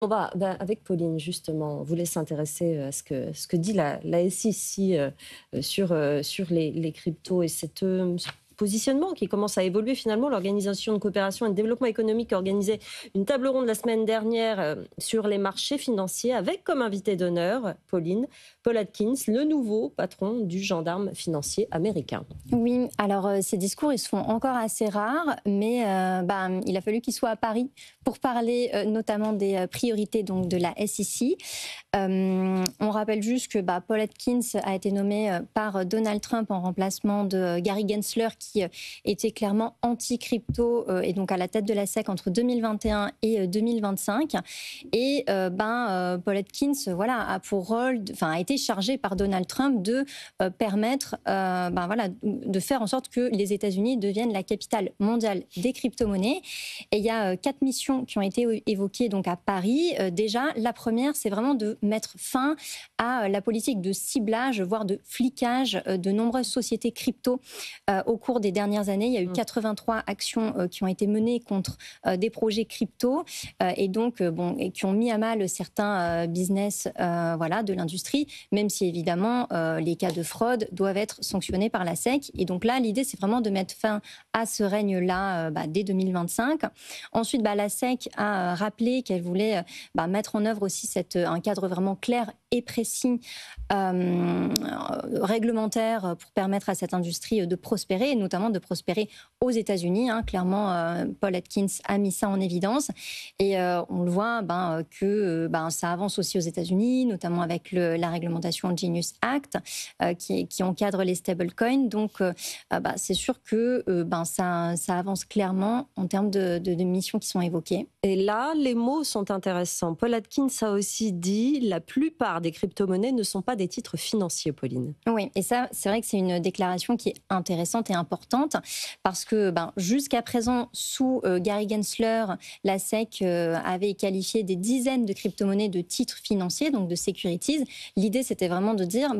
Avec Pauline, justement, on voulait s'intéresser à ce que dit la SEC sur les cryptos et ce positionnement qui commence à évoluer finalement. L'Organisation de coopération et de développement économique a organisé une table ronde la semaine dernière sur les marchés financiers avec comme invité d'honneur Paul Atkins, le nouveau patron du gendarme financier américain. Oui, alors ces discours, ils se font encore assez rares, mais il a fallu qu'il soit à Paris pour parler notamment des priorités donc, de la SEC. On rappelle juste que Paul Atkins a été nommé par Donald Trump en remplacement de Gary Gensler, qui était clairement anti-crypto et donc à la tête de la SEC entre 2021 et 2025. Et Paul Atkins, a pour rôle, a été chargé par Donald Trump de permettre, de faire en sorte que les États-Unis deviennent la capitale mondiale des crypto-monnaies. Et il y a 4 missions qui ont été évoquées donc à Paris. Déjà, la première, c'est vraiment de mettre fin à la politique de ciblage, voire de flicage de nombreuses sociétés crypto au cours des dernières années. Il y a eu 83 actions qui ont été menées contre des projets crypto et qui ont mis à mal certains business de l'industrie, même si évidemment les cas de fraude doivent être sanctionnés par la SEC. Et donc là, l'idée, c'est vraiment de mettre fin à ce règne-là dès 2025. Ensuite, la SEC a rappelé qu'elle voulait mettre en œuvre aussi un cadre vraiment clair et précis réglementaire pour permettre à cette industrie de prospérer, et notamment de prospérer aux États-Unis. Clairement, Paul Atkins a mis ça en évidence. Et on le voit que ça avance aussi aux États-Unis, notamment avec la réglementation Genius Act qui encadre les stablecoins. Donc, c'est sûr que ça avance clairement en termes de missions qui sont évoquées. Et là, les mots sont intéressants. Paul Atkins a aussi dit la plupart des crypto-monnaies ne sont pas des titres financiers, Pauline. Oui, et ça, c'est vrai que c'est une déclaration qui est intéressante et importante parce que jusqu'à présent, sous Gary Gensler, la SEC avait qualifié des dizaines de crypto-monnaies de titres financiers, donc de securities. L'idée, c'était vraiment de dire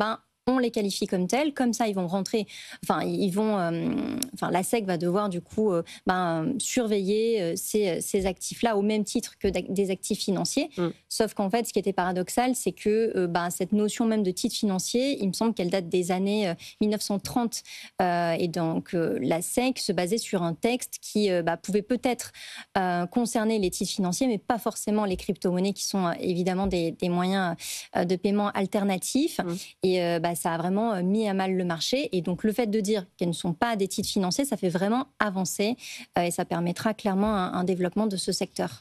on les qualifie comme tels, comme ça ils vont rentrer, la SEC va devoir du coup surveiller ces actifs-là au même titre que des actifs financiers. Sauf qu'en fait, ce qui était paradoxal, c'est que cette notion même de titre financier, il me semble qu'elle date des années 1930. Et donc la SEC se basait sur un texte qui pouvait peut-être concerner les titres financiers, mais pas forcément les crypto-monnaies qui sont évidemment des moyens de paiement alternatifs. Et ça a vraiment mis à mal le marché. Et donc, le fait de dire qu'elles ne sont pas des titres financiers, ça fait vraiment avancer et ça permettra clairement un développement de ce secteur.